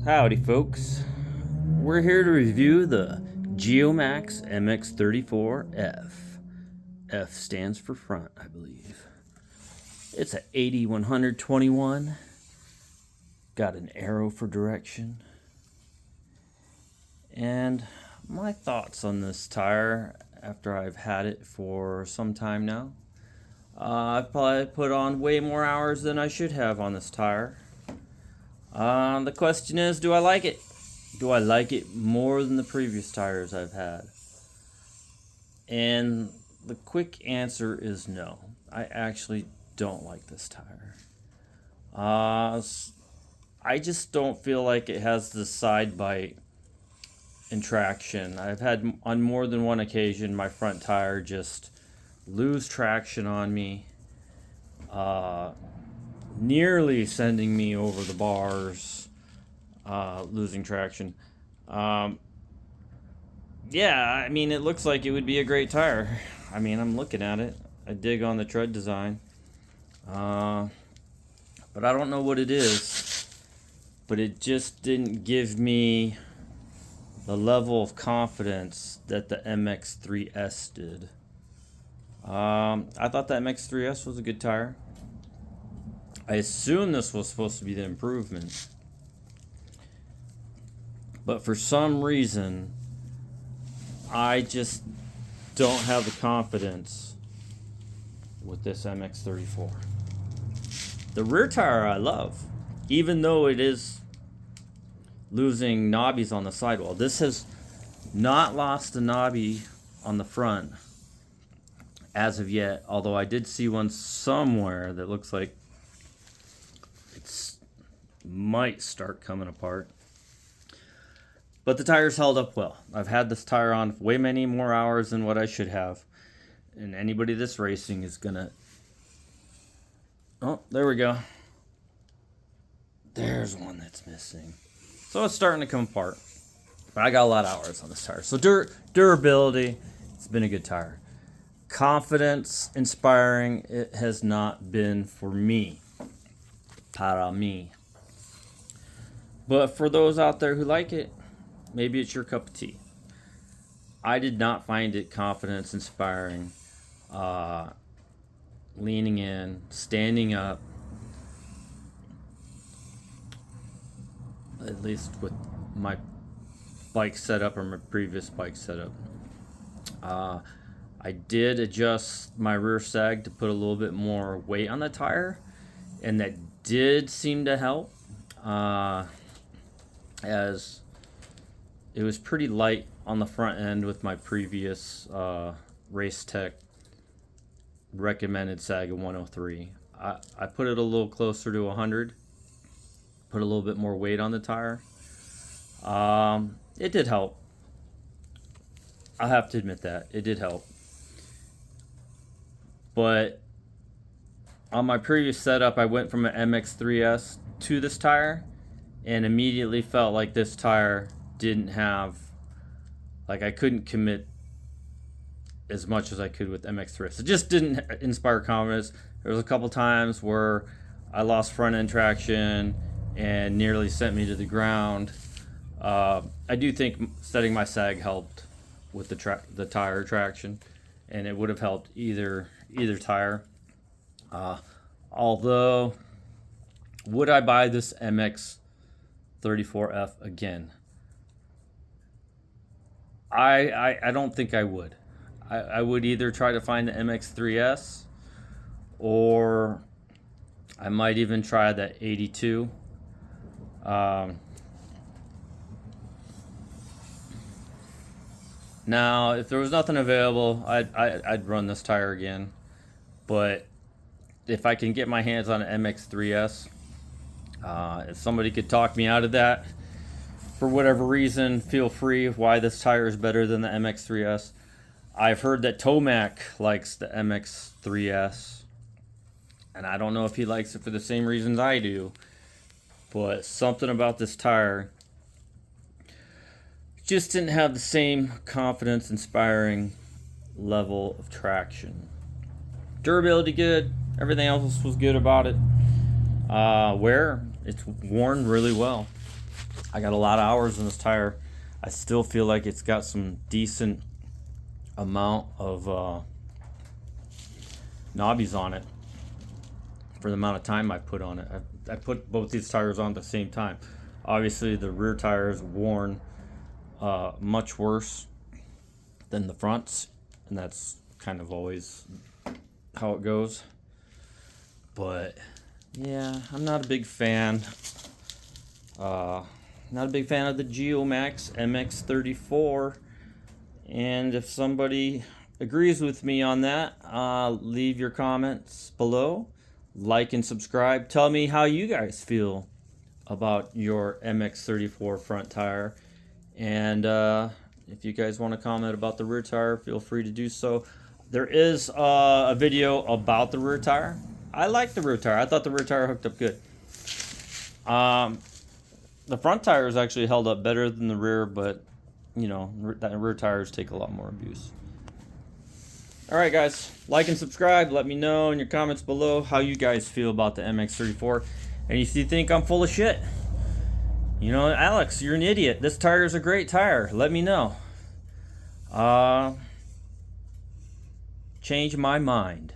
Howdy, folks. We're here to review the Geomax MX34F. F stands for front, I believe. It's a 80-121. Got an arrow for direction. And my thoughts on this tire after I've had it for some time now. I've probably put on way more hours than I should have on this tire. The question is, do I like it? Do I like it more than the previous tires I've had? And the quick answer is no. I actually don't like this tire. I just don't feel like it has the side bite and traction. I've had on more than one occasion my front tire just lose traction on me. Nearly sending me over the bars, losing traction. Yeah, I mean, it looks like it would be a great tire. I mean, I'm looking at it. I dig on the tread design. But I don't know what it is. But it just didn't give me the level of confidence that the MX3S did. I thought the MX3S was a good tire. I assume this was supposed to be the improvement. But for some reason, I just don't have the confidence with this MX34. The rear tire I love, even though it is losing knobbies on the sidewall. This has not lost a knobby on the front as of yet, although I did see one somewhere that looks like might start coming apart. But the tire's held up well. I've had this tire on way many more hours than what I should have. And anybody that's racing is gonna... Oh, there we go. There's one that's missing. So it's starting to come apart. But I got a lot of hours on this tire. So durability, it's been a good tire. Confidence inspiring, it has not been for me. Para me. But for those out there who like it, maybe it's your cup of tea. I did not find it confidence inspiring. Leaning in, standing up, at least with my bike setup or my previous bike setup. I did adjust my rear sag to put a little bit more weight on the tire, and that did seem to help. As it was pretty light on the front end with my previous Race Tech recommended sag of 103. I put it a little closer to 100, put a little bit more weight on the tire. It did help. I have to admit that it did help. But on my previous setup, I went from an MX3S to this tire and immediately felt like this tire didn't have, like I couldn't commit as much as I could with MX3S. It just didn't inspire confidence. There was a couple times where I lost front end traction and nearly sent me to the ground. I do think setting my sag helped with the tire traction, and it would have helped either tire. Although, would I buy this MX34F again? I don't think I would. I would either try to find the MX3S, or I might even try that 82. Now, if there was nothing available, I'd run this tire again. But if I can get my hands on an MX3S, if somebody could talk me out of that for whatever reason, feel free. Why this tire is better than the MX3S. I've heard that Tomac likes the MX3S, and I don't know if he likes it for the same reasons I do, but something about this tire just didn't have the same confidence inspiring level of traction. Durability good, everything else was good about it. Wear, it's worn really well. I got a lot of hours in this tire. I still feel like it's got some decent amount of knobbies on it for the amount of time I put on it. I put both these tires on at the same time. Obviously the rear tire is worn much worse than the fronts, and that's kind of always how it goes. But yeah, I'm not a big fan. Not a big fan of the Geomax MX34. And if somebody agrees with me on that, leave your comments below. Like and subscribe. Tell me how you guys feel about your MX34 front tire. And if you guys want to comment about the rear tire, feel free to do so. There is a video about the rear tire. I like the rear tire. I thought the rear tire hooked up good. The front tire is actually held up better than the rear, but you know, that rear tires take a lot more abuse. Alright guys, like and subscribe. Let me know in your comments below how you guys feel about the MX34. And if you think I'm full of shit, you know, Alex, you're an idiot. This tire is a great tire. Let me know. Change my mind.